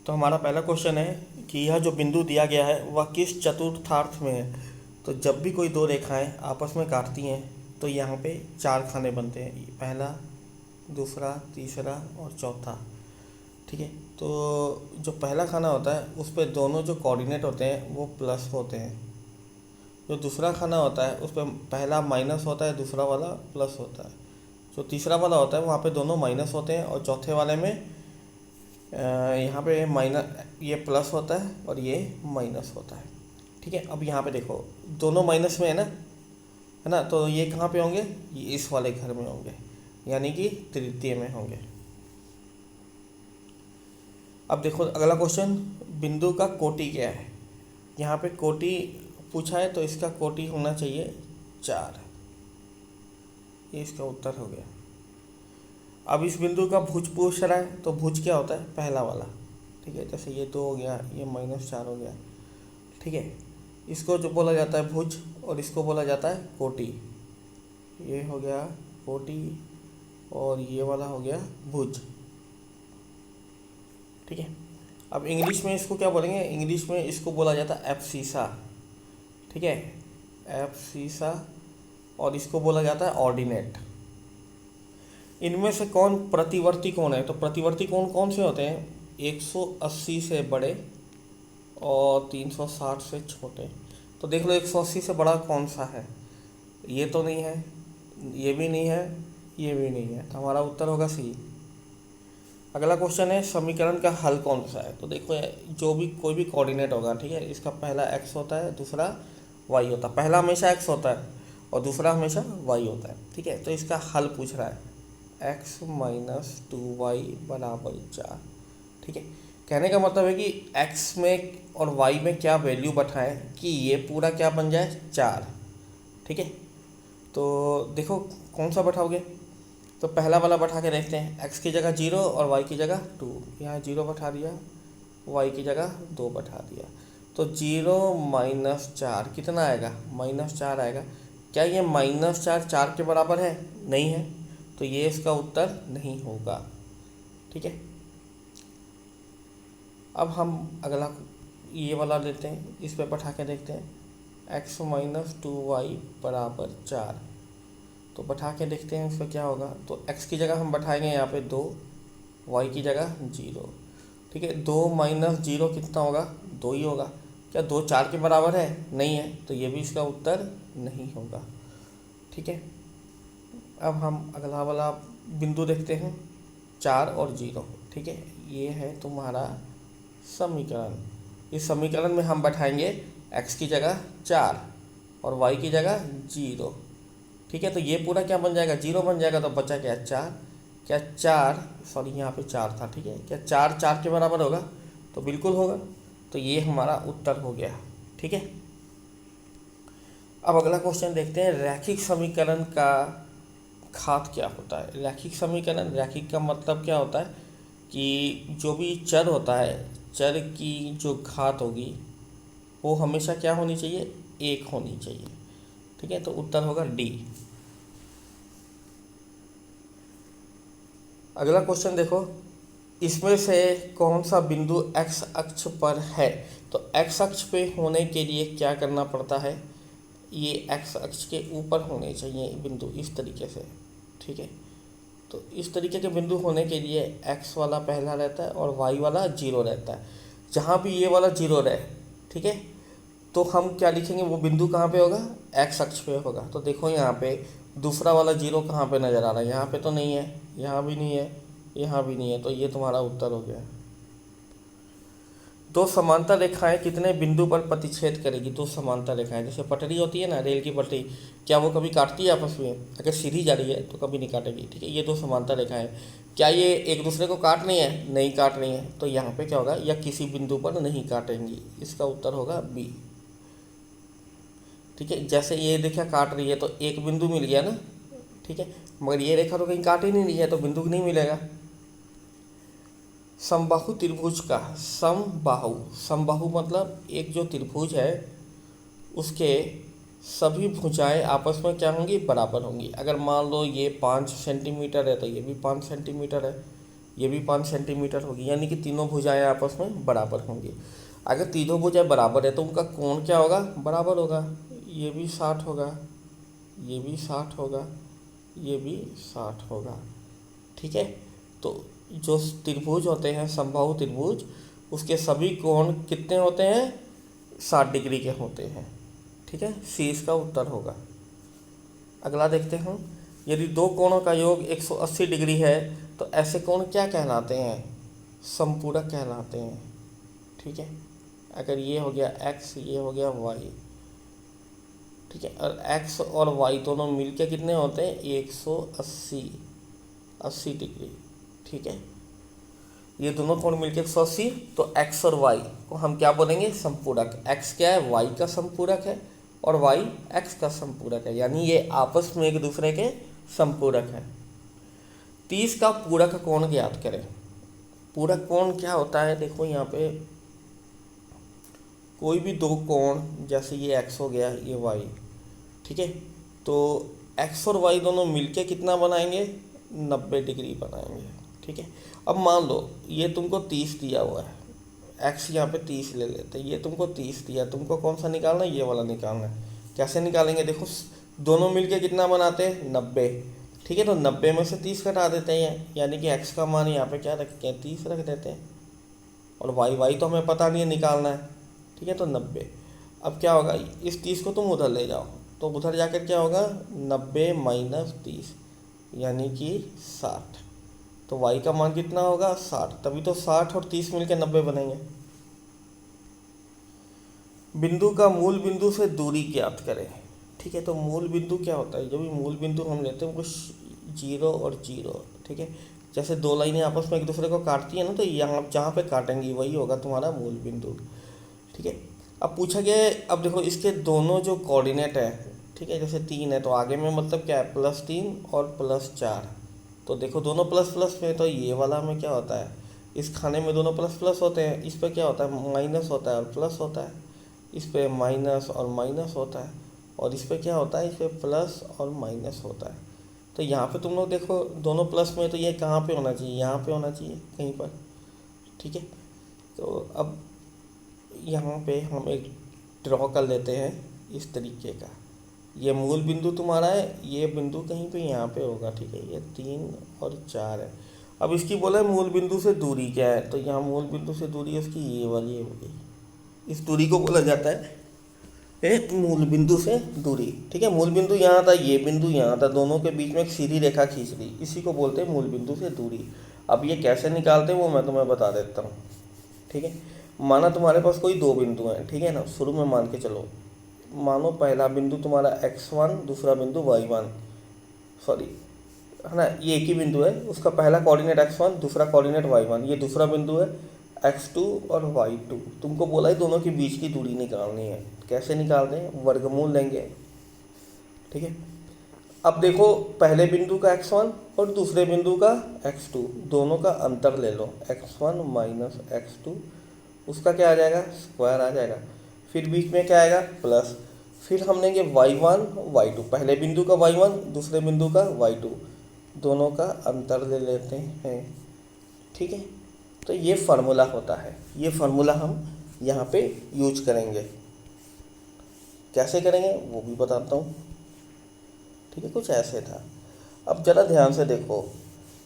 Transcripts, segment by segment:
तो हमारा पहला क्वेश्चन है कि यह जो बिंदु दिया गया है वह किस चतुर्थांश में है। तो जब भी कोई दो रेखाएं आपस में काटती हैं तो यहाँ पे चार खाने बनते हैं, पहला, दूसरा, तीसरा और चौथा। ठीक है, तो जो पहला खाना होता है उस पर दोनों जो कोऑर्डिनेट होते हैं वो प्लस होते हैं। जो दूसरा खाना होता है उस पर पहला माइनस होता है, दूसरा वाला प्लस होता है। जो तीसरा वाला होता है वहाँ पे दोनों माइनस होते हैं और चौथे वाले में यहाँ पे माइनस, ये प्लस होता है और ये माइनस होता है। ठीक है, अब यहाँ पे देखो दोनों माइनस में है ना, तो ये कहाँ पे होंगे, ये इस वाले घर में होंगे, यानी कि तृतीय में होंगे। अब देखो अगला क्वेश्चन, बिंदु का कोटि क्या है। यहाँ पे कोटि पूछा है तो इसका कोटि होना चाहिए 4। ये इसका उत्तर हो गया। अब इस बिंदु का भुज पूछ रहा है तो भुज क्या होता है, पहला वाला। ठीक है, जैसे ये 2 हो गया, ये -4 हो गया। ठीक है, इसको जो बोला जाता है भुज और इसको बोला जाता है कोटि। ये हो गया कोटि और ये वाला हो गया भुज। ठीक है, अब इंग्लिश में इसको क्या बोलेंगे, इंग्लिश में इसको बोला जाता है एब्सिसा। ठीक है, एब्सिसा, और इसको बोला जाता है ऑर्डिनेट। इनमें से कौन प्रतिवर्ती कोण है, तो प्रतिवर्ती कोण कौन से होते हैं, 180 से बड़े और 360 से छोटे। तो देख लो 180 से बड़ा कौन सा है, ये तो नहीं है, ये भी नहीं है, ये भी नहीं है, तो हमारा उत्तर होगा सी। अगला क्वेश्चन है समीकरण का हल कौन सा है। तो देखो जो भी कोई भी कोऑर्डिनेट होगा, ठीक है, इसका पहला x होता है, दूसरा y होता है। पहला हमेशा x होता है और दूसरा हमेशा y होता है। ठीक है, तो इसका हल पूछ रहा है, x - 2y = 4। ठीक है, कहने का मतलब है कि x में और y में क्या वैल्यू बैठाएं कि ये पूरा क्या बन जाए, 4। ठीक है, तो देखो कौन सा बैठाओगे, तो पहला वाला बैठा के देखते हैं। x की जगह 0 और y की जगह 2, यहाँ 0 बैठा दिया, y की जगह 2 बैठा दिया। तो 0 - 4 कितना आएगा, -4 आएगा। क्या ये -4 4 के बराबर है, नहीं है, तो ये इसका उत्तर नहीं होगा। ठीक है, अब हम अगला ये वाला लेते हैं, इस पे बैठा के देखते हैं, x - 2y = 4। तो बैठा के देखते हैं इसका क्या होगा। तो x की जगह हम बैठाएंगे यहाँ पे 2, y की जगह 0। ठीक है, 2 - 0 कितना होगा, 2 ही होगा। क्या 2 4 के बराबर है, नहीं है, तो ये भी इसका उत्तर नहीं होगा। ठीक है, अब हम अगला वाला बिंदु देखते हैं, 4 और 0। ठीक है, ये है तुम्हारा समीकरण। इस समीकरण में हम बैठाएंगे x की जगह 4 और y की जगह 0। ठीक है, तो ये पूरा क्या बन जाएगा, 0 बन जाएगा, तो बचा क्या, 4। क्या 4, सॉरी यहाँ पे 4 था। ठीक है, क्या 4 4 के बराबर होगा, तो बिल्कुल होगा, तो ये हमारा उत्तर हो गया। ठीक है, अब अगला क्वेश्चन देखते हैं, रैखिक समीकरण का घात क्या होता है। रैखिक समीकरण, रैखिक का मतलब क्या होता है कि जो भी चर होता है, चर की जो घात होगी वो हमेशा क्या होनी चाहिए, 1 होनी चाहिए। ठीक है, तो उत्तर होगा डी। अगला क्वेश्चन देखो, इसमें से कौन सा बिंदु x अक्ष पर है। तो x अक्ष पे होने के लिए क्या करना पड़ता है, ये x अक्ष के ऊपर होने चाहिए बिंदु, इस तरीके से। ठीक है, तो इस तरीके के बिंदु होने के लिए x वाला पहला रहता है और y वाला 0 रहता है। जहाँ भी ये वाला 0 रहे, ठीक है, तो हम क्या लिखेंगे, वो बिंदु कहाँ पे होगा, x अक्ष पे होगा। तो देखो यहाँ पे दूसरा वाला 0 कहाँ पे नज़र आ रहा है, यहाँ पे तो नहीं है, यहाँ भी नहीं है, यहाँ भी नहीं है, तो ये तुम्हारा उत्तर हो गया। दो समांतर रेखाएं कितने बिंदु पर प्रतिच्छेद करेगी। दो समांतर रेखाएं, जैसे पटरी होती है ना, रेल की पटरी, क्या वो कभी काटती है आपस में, अगर सीधी जा रही है तो कभी नहीं काटेगी। ठीक है, ये दो समांतर रेखाएं, क्या ये एक दूसरे को काट रही है, नहीं काट रही है, तो यहाँ पे क्या होगा, या किसी बिंदु पर नहीं काटेंगी। इसका उत्तर होगा बी। ठीक है, जैसे ये रेखा काट रही है तो एक बिंदु मिल गया ना, ठीक है, मगर ये रेखा तो कहीं काट ही नहीं रही है, तो बिंदु नहीं मिलेगा। समबाहु त्रिभुज का, समबाहु, समबाहु मतलब एक जो त्रिभुज है उसके सभी भुजाएं आपस में क्या होंगी, बराबर होंगी। अगर मान लो ये 5 सेंटीमीटर है तो ये भी 5 सेंटीमीटर है, ये भी 5 सेंटीमीटर होगी, यानी कि तीनों भुजाएं आपस में बराबर होंगी। अगर तीनों भुजाएं बराबर है तो उनका कोण क्या होगा, बराबर होगा। ये भी 60 होगा, ये भी 60 होगा, ये भी 60 होगा। ठीक है, तो जो त्रिभुज होते हैं समबाहु त्रिभुज, उसके सभी कोण कितने होते हैं, 60 डिग्री के होते हैं। ठीक है, सी इसका उत्तर होगा। अगला देखते हैं, यदि दो कोणों का योग 180 डिग्री है तो ऐसे कोण क्या कहलाते हैं, समपूरक कहलाते हैं। ठीक है, अगर ये हो गया x, ये हो गया y, ठीक है, और x और y दोनों मिलके कितने होते हैं, 180 डिग्री। ठीक है, ये दोनों कोण मिलके 180, तो x और y को हम क्या बोलेंगे, समपूरक। x क्या है, y का समपूरक है, और y x का समपूरक है, यानी ये आपस में एक दूसरे के समपूरक है। 30 का पूरक कोण ज्ञात करें। पूरक कोण क्या होता है, देखो यहाँ पे कोई भी दो कोण, जैसे ये x हो गया, ये y, ठीक है, तो x और y दोनों मिलके कितना बनाएंगे, 90 डिग्री बनाएंगे। ठीक है, अब मान लो ये तुमको 30 दिया हुआ है, x यहाँ पे 30 ले लेते हैं, ये तुमको 30 दिया, तुमको कौन सा निकालना है, ये वाला निकालना है। कैसे निकालेंगे, देखो दोनों मिलके कितना बनाते हैं, 90। ठीक है, तो 90 में से 30 घटा देते हैं, यानी कि x का मान यहाँ पे क्या रखते हैं, 30 रख देते हैं, और y तो हमें पता नहीं है, निकालना है। ठीक है, तो 90। अब क्या होगा, इस 30 को तुम उधर ले जाओ, तो उधर जाकर क्या होगा, 90 माइनस 30, यानी कि 60। तो y का मान कितना होगा, 60, तभी तो 60 और 30 मिलकर 90 बनेंगे। बिंदु का मूल बिंदु से दूरी ज्ञात करें। ठीक है, तो मूल बिंदु क्या होता है, जो भी मूल बिंदु हम लेते हैं वो 0 और 0। ठीक है, जैसे दो लाइनें आपस में एक दूसरे को काटती है ना, तो यहाँ जहाँ पे काटेंगी वही होगा तुम्हारा मूल बिंदु। ठीक है, अब पूछा गया है, अब देखो इसके दोनों जो कोऑर्डिनेट है, ठीक है, जैसे 3 है तो आगे में मतलब क्या है, +3 और +4। तो देखो दोनों प्लस प्लस में, तो ये वाला में क्या होता है, इस खाने में दोनों प्लस प्लस होते हैं, इस पर क्या होता है, माइनस होता है और प्लस होता है, इस पर माइनस और माइनस होता है, और इस पर क्या होता है, इस पर प्लस और माइनस होता है। तो यहाँ पे तुम लोग देखो दोनों प्लस में, तो ये कहाँ पे होना चाहिए, यहाँ पे होना चाहिए कहीं पर। ठीक है, तो अब यहाँ पे हम एक ड्रॉ कर लेते हैं इस तरीके का, ये मूल बिंदु तुम्हारा है, ये बिंदु कहीं पे यहाँ पे होगा। ठीक है, ये 3 और 4 है। अब इसकी बोला है मूल बिंदु से दूरी क्या है, तो यहाँ मूल बिंदु से दूरी उसकी ये वाली हो गई, इस दूरी को बोला जाता है मूल बिंदु से दूरी। ठीक है, मूल बिंदु यहाँ था, ये बिंदु यहाँ था, दोनों के बीच में एक सीधी रेखा खींच ली, इसी को बोलते हैं मूल बिंदु से दूरी। अब ये कैसे निकालते हैं वो मैं तुम्हें बता देता हूँ। ठीक है, माना तुम्हारे पास कोई दो बिंदु हैं, ठीक है ना, शुरू में मान के चलो, मानो पहला बिंदु तुम्हारा x1, दूसरा बिंदु y1, सॉरी है ना, ये एक ही बिंदु है, उसका पहला कोऑर्डिनेट x1, दूसरा कोऑर्डिनेट y1, ये दूसरा बिंदु है x2 और y2। तुमको बोला है दोनों के बीच की दूरी निकालनी है। कैसे निकालते हैं, वर्गमूल लेंगे। ठीक है, अब देखो पहले बिंदु का x1 और दूसरे बिंदु का x2, दोनों का अंतर ले लो, x1 माइनस x2, उसका क्या आ जाएगा, स्क्वायर आ जाएगा। फिर बीच में क्या आएगा, प्लस, फिर हम लेंगे y1 y2, पहले बिंदु का y1, दूसरे बिंदु का y2, दोनों का अंतर ले लेते हैं। ठीक है, तो ये फार्मूला होता है, ये फार्मूला हम यहाँ पे यूज करेंगे। कैसे करेंगे वो भी बताता हूँ। ठीक है, कुछ ऐसे था। अब ज़रा ध्यान से देखो,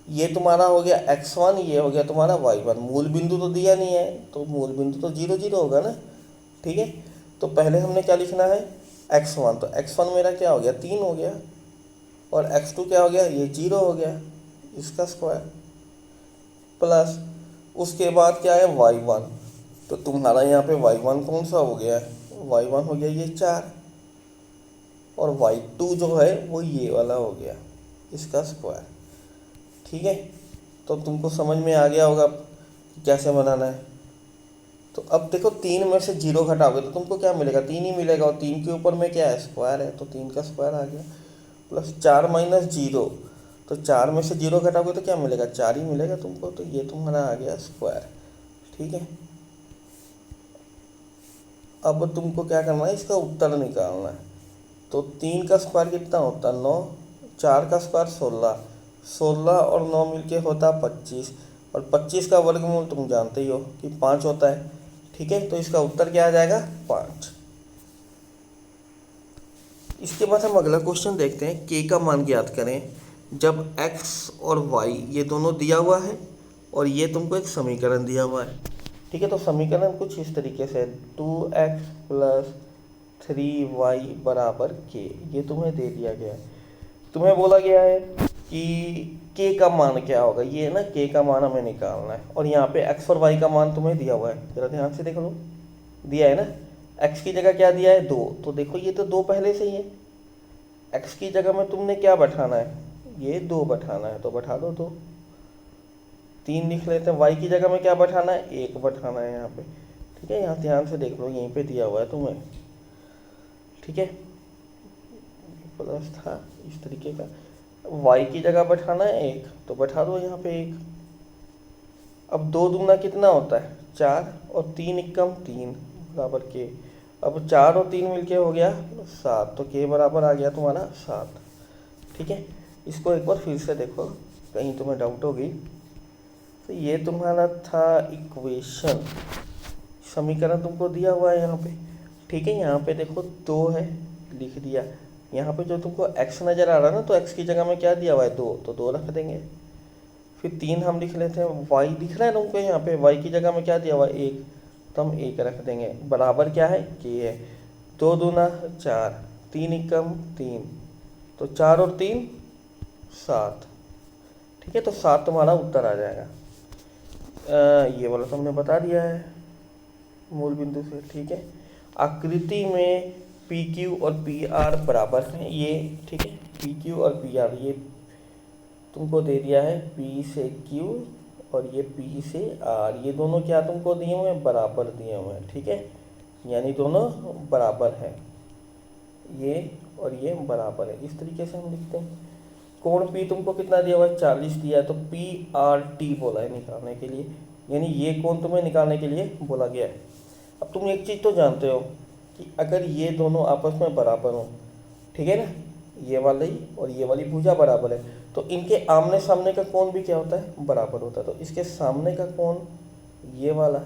ये तुम्हारा हो गया x1, ये हो गया तुम्हारा y1, मूल बिंदु तो दिया नहीं है, तो मूल बिंदु तो 0 0 होगा ना। ठीक है, तो पहले हमने क्या लिखना है, x1, तो x1 मेरा क्या हो गया, 3 हो गया, और x2 क्या हो गया, ये 0 हो गया, इसका स्क्वायर, प्लस उसके बाद क्या है y1, तो तुम्हारा यहाँ पे y1 कौन सा हो गया, y1 हो गया ये 4, और y2 जो है वो ये वाला हो गया, इसका स्क्वायर। ठीक है, तो तुमको समझ में आ गया होगा कैसे बनाना है। तो अब देखो 3 में से 0 घटाओगे तो तुमको क्या मिलेगा, 3 ही मिलेगा, और 3 के ऊपर में क्या है, स्क्वायर है, तो 3 का स्क्वायर आ गया, प्लस 4 माइनस 0, तो 4 में से 0 घटाओगे तो क्या मिलेगा, 4 ही मिलेगा तुमको, तो ये तुम्हारा आ गया स्क्वायर। ठीक है, अब तुमको क्या करना है, इसका उत्तर निकालना है। तो 3 का स्क्वायर कितना होता है, 9, 4 का स्क्वायर 16, 16 और 9 मिलके होता 25, और 25 का वर्गमूल तुम जानते ही हो कि 5 होता है। ठीक है, तो इसका उत्तर क्या आ जाएगा? 5। इसके बाद हम अगला क्वेश्चन देखते हैं, के का मान ज्ञात करें जब x और y ये दोनों दिया हुआ है और ये तुमको एक समीकरण दिया हुआ है। ठीक है, तो समीकरण कुछ इस तरीके से 2x + 3y = k, ये तुम्हें दे दिया गया है। तुम्हें बोला गया है कि k का मान क्या होगा, ये ना k का मान हमें निकालना है। और यहाँ पे x और y का मान तुम्हें दिया हुआ है, जरा ध्यान से देख लो, दिया है ना। x की जगह क्या दिया है? 2, तो देखो ये तो 2 पहले से ही है। x की जगह में तुमने क्या बैठाना है? ये 2 बैठाना है, तो बैठा दो 2। 3 लिख लेते हैं। y की जगह में क्या बैठाना है? 1 बैठाना है यहाँ पे। ठीक है, यहाँ ध्यान से देख लो, यहीं पे दिया हुआ है तुम्हें। ठीक है, प्लस था इस तरीके का। y की जगह बैठाना है 1, तो बैठा दो यहाँ पे 1। अब 2 दूना कितना होता है? 4, और 3 एकम 3 बराबर के। अब 4 और 3 मिलके हो गया 7, तो के बराबर आ गया तुम्हारा 7। ठीक है, इसको एक बार फिर से देखो, कहीं तुम्हें डाउट होगी। तो ये तुम्हारा था इक्वेशन, समीकरण तुमको दिया हुआ है यहाँ पे। ठीक है, यहाँ पे देखो 2 है, लिख दिया। यहाँ पे जो तुमको x नज़र आ रहा है ना, तो x की जगह में क्या दिया हुआ है? 2, तो 2 रख देंगे। फिर 3 हम लिख लेते हैं। y दिख रहा है तुमको यहाँ पे, y की जगह में क्या दिया हुआ है? 1, तो हम 1 रख देंगे। बराबर क्या है? k है। 2 दूना 4, 3 एकम 3, तो 4 और 3 7। ठीक है, तो 7 तुम्हारा उत्तर आ जाएगा। ये वाला तो हमने बता दिया है मूल बिंदु से। ठीक है, आकृति में पी क्यू और पी आर बराबर हैं ये। ठीक है, पी क्यू और पी आर ये तुमको दे दिया है, पी से क्यू और ये पी से आर, ये दोनों क्या तुमको दिए हुए हैं? बराबर दिए हुए हैं। ठीक है, यानी दोनों बराबर है, ये और ये बराबर है। इस तरीके से हम लिखते हैं। कोण P तुमको कितना दिया हुआ है? 40 दिया है, तो PRT बोला है निकालने के लिए, यानी ये कोण तुम्हें निकालने के लिए बोला गया है। अब तुम एक चीज़ तो जानते हो कि अगर ये दोनों आपस में बराबर हो, ठीक है ना, ये वाली और ये वाली भुजा बराबर है, तो इनके आमने सामने का कोण भी क्या होता है? बराबर होता है। तो इसके सामने का कोण ये वाला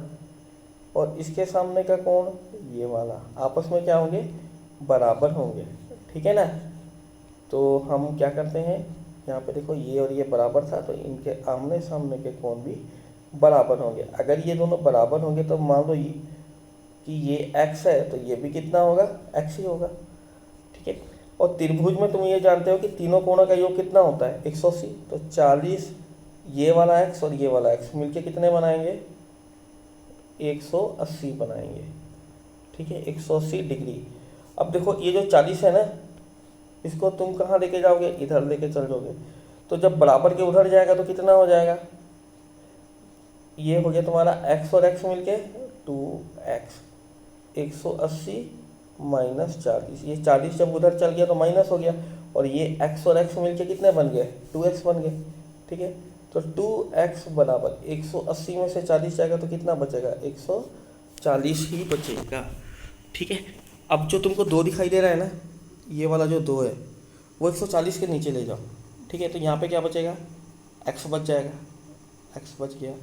और इसके सामने का कोण ये वाला आपस में क्या होंगे? बराबर होंगे। ठीक है ना, तो हम क्या करते हैं, यहाँ पे देखो ये और ये बराबर था, तो इनके आमने सामने के कोण भी बराबर होंगे। अगर ये दोनों बराबर होंगे तो मान लो कि ये x है, तो ये भी कितना होगा? x ही होगा। ठीक है, और त्रिभुज में तुम ये जानते हो कि तीनों कोणों का योग कितना होता है? 180। तो 40 ये वाला x और ये वाला x मिलके कितने बनाएंगे? 180 बनाएंगे। ठीक है, 180 डिग्री। अब देखो ये जो 40 है ना, इसको तुम कहाँ लेके जाओगे? इधर लेके चल जाओगे। तो जब बराबर के उधर जाएगा तो कितना हो जाएगा? ये हो गया तुम्हारा x और x मिलके 2x। 180 माइनस 40, ये 40 जब उधर चल गया तो माइनस हो गया, और ये x और x मिलके कितने बन गए? 2x बन गए। ठीक है, तो 2x बराबर 180 में से 40 जाएगा तो कितना बचेगा? 140 ही बचेगा। ठीक है, अब जो तुमको 2 दिखाई दे रहा है ना, ये वाला जो 2 है वो 140 के नीचे ले जाओ। ठीक है, तो यहाँ पे क्या बचेगा? x बच जाएगा, x बच गया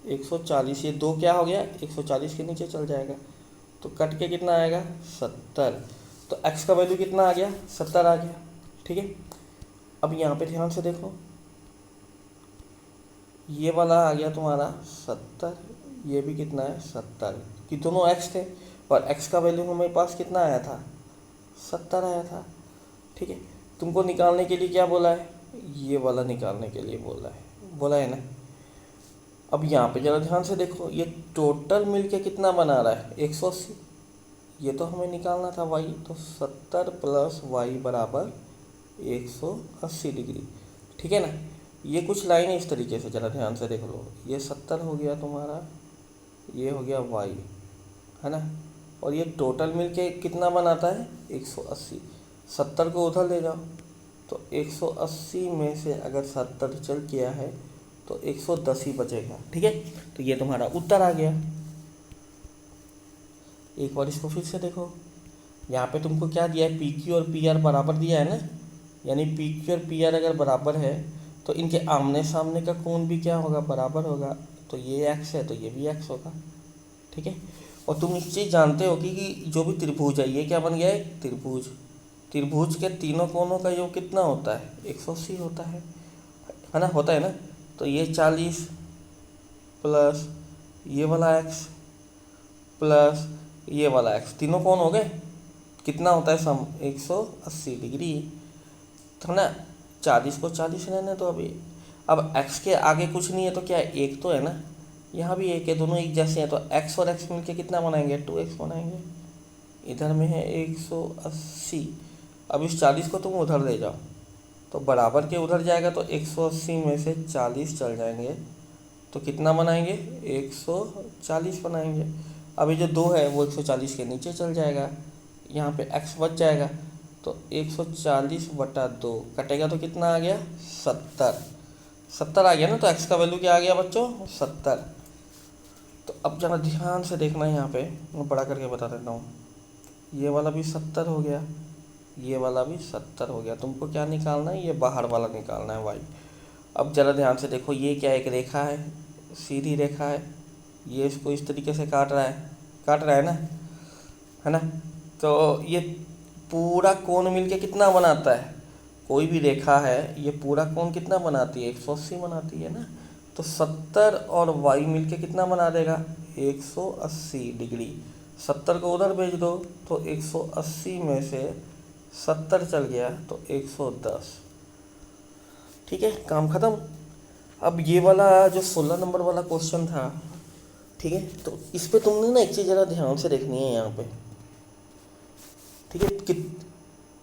140, ये 2 क्या हो गया? 140 के नीचे चल जाएगा, तो कट के कितना आएगा? 70। तो x का वैल्यू कितना आ गया? 70 आ गया। ठीक है, अब यहाँ पे ध्यान से देखो, ये वाला आ गया तुम्हारा 70, ये भी कितना है? 70, कि दोनों x थे और x का वैल्यू हमारे पास कितना आया था? 70 आया था। ठीक है, तुमको निकालने के लिए क्या बोला है? ये वाला निकालने के लिए बोला है ना। अब यहाँ पे जरा ध्यान से देखो, ये टोटल मिलके कितना बना रहा है? 180। ये तो हमें निकालना था y, तो 70 + y बराबर 180 डिग्री। ठीक है ना, ये कुछ लाइन इस तरीके से जरा ध्यान से देख लो, ये 70 हो गया तुम्हारा, ये हो गया y, है ना, और ये टोटल मिलके कितना बनाता है? 180। 70 को उधर ले जाओ, तो 180 में से अगर 70 चल गया है तो 110 ही बचेगा। ठीक है, तो ये तुम्हारा उत्तर आ गया। एक बार इसको फिर से देखो, यहाँ पे तुमको क्या दिया है? पी क्यू और पी आर बराबर दिया है ना, यानी पी क्यू और पी आर अगर बराबर है तो इनके आमने सामने का कोण भी क्या होगा, बराबर होगा। तो ये x है तो ये भी x होगा, ठीक है। और तुम एक चीज़ जानते हो कि जो भी त्रिभुज है ये क्या बन गया है, त्रिभुज। त्रिभुज के तीनों कोणों का योग कितना होता है, 180 होता है ना, होता है ना। तो ये 40 प्लस ये वाला x प्लस ये वाला x, तीनों कोण हो गए, कितना होता है सम, 180 डिग्री, है ना। 40 को 40 रहने तो अभी, अब x के आगे कुछ नहीं है तो क्या है, एक तो है ना, यहाँ भी एक है, दोनों एक जैसे हैं, तो x और x मिलके कितना बनाएंगे, 2x बनाएंगे। इधर में है 180, अब इस 40 को तुम उधर ले जाओ तो बराबर के उधर जाएगा, तो 180 में से 40 चल जाएंगे तो कितना बनाएंगे, 140 बनाएंगे। अभी जो 2 है वो 140 के नीचे चल जाएगा, यहाँ पे x बच जाएगा, तो 140/2 कटेगा तो कितना आ गया, 70 आ गया ना। तो x का वैल्यू क्या आ गया बच्चों, 70। तो अब जरा ध्यान से देखना, यहाँ पे मैं बड़ा करके बता देता हूँ, ये वाला भी 70 हो गया, ये वाला भी 70 हो गया। तुमको क्या निकालना है, ये बाहर वाला निकालना है y। अब ज़रा ध्यान से देखो, ये क्या एक रेखा है, सीधी रेखा है, ये इसको इस तरीके से काट रहा है ना, है ना। तो ये पूरा कोण मिलके कितना बनाता है, कोई भी रेखा है ये पूरा कोण कितना बनाती है, 180 बनाती है ना। तो 70 और y मिलके कितना बना देगा, 180 डिग्री। 70 को उधर भेज दो तो 180 में से 70 चल गया तो 110, ठीक है, काम खत्म। अब ये वाला जो 16 नंबर वाला क्वेश्चन था, ठीक है, तो इस पे तुमने ना एक चीज़ ज़रा ध्यान से देखनी है यहाँ पे, ठीक है। कि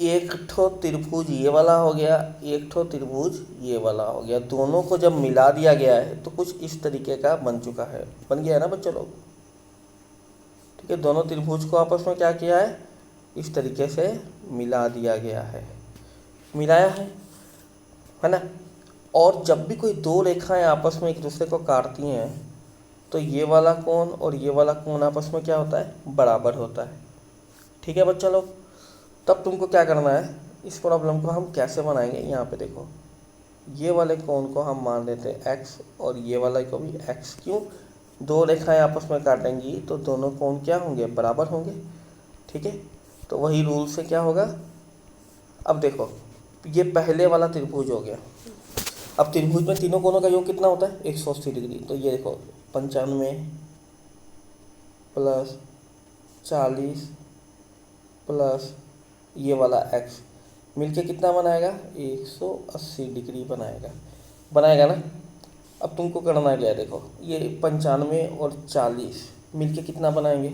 एक ठो त्रिभुज ये वाला हो गया, एक ठो त्रिभुज ये वाला हो गया, दोनों को जब मिला दिया गया है तो कुछ इस तरीके का बन चुका है, बन गया है ना बच्चों लोग, ठीक है। दोनों त्रिभुज को आपस में क्या किया है, इस तरीके से मिला दिया गया है, मिलाया है ना। और जब भी कोई दो रेखाएं आपस में एक दूसरे को काटती हैं तो ये वाला कोण और ये वाला कोण आपस में क्या होता है, बराबर होता है, ठीक है बच्चा लोग। तब तुमको क्या करना है, इस प्रॉब्लम को हम कैसे बनाएंगे, यहाँ पे देखो, ये वाले कोण को हम मान लेते हैं x और ये वाला को भी x। क्यों, दो रेखाएं आपस में काटेंगी तो दोनों कोण क्या होंगे, बराबर होंगे, ठीक है। तो वही रूल से क्या होगा, अब देखो ये पहले वाला त्रिभुज हो गया। अब त्रिभुज में तीनों कोणों का योग कितना होता है, 180 डिग्री। तो ये देखो 95 प्लस 40 प्लस ये वाला x मिलके कितना बनाएगा, 180 डिग्री बनाएगा ना। अब तुमको करना क्या है, देखो ये 95 और 40 मिलके कितना बनाएंगे,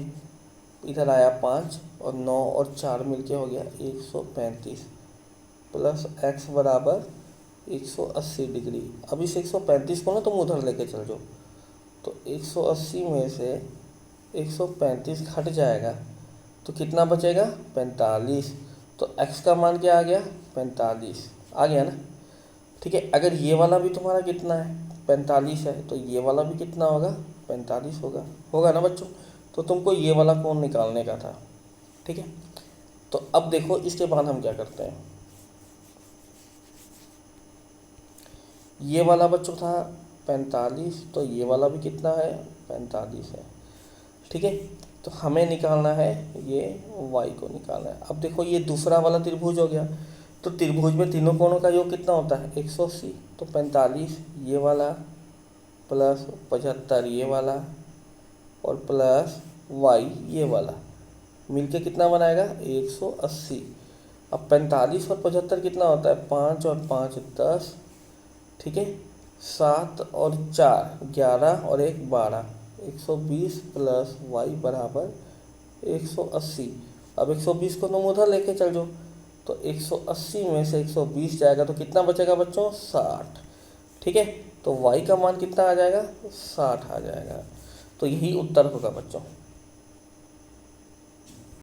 इधर आया 5 और 9 और 4 मिलके हो गया 135 प्लस x बराबर 180 डिग्री। अब इस 135 को ना तुम उधर लेके चल जाओ, तो 180 में से 135 घट जाएगा तो कितना बचेगा, 45। तो x का मान क्या आ गया, 45 आ गया ना, ठीक है। अगर ये वाला भी तुम्हारा कितना है, 45 है, तो ये वाला भी कितना होगा, 45 होगा ना बच्चों। तो तुमको ये वाला कोण निकालने का था, ठीक है। तो अब देखो इसके बाद हम क्या करते हैं, ये वाला बच्चों था 45, तो ये वाला भी कितना है, 45 है, ठीक है। तो हमें निकालना है ये y को निकालना है। अब देखो ये दूसरा वाला त्रिभुज हो गया, तो त्रिभुज में तीनों कोणों का योग कितना होता है, 180। तो 45 ये वाला प्लस 75 ये वाला और प्लस y ये वाला मिलके कितना बनाएगा, 180। अब 45 और 75 कितना होता है, 5 और 5 10, ठीक है। 7 और 4 11 और 1 12, 120 प्लस y बराबर 180। अब 120 को तुम उधर लेके चल जाओ, तो 180 में से 120 जाएगा तो कितना बचेगा बच्चों, 60, ठीक है। तो y का मान कितना आ जाएगा, 60 आ जाएगा। तो यही उत्तर होगा बच्चों।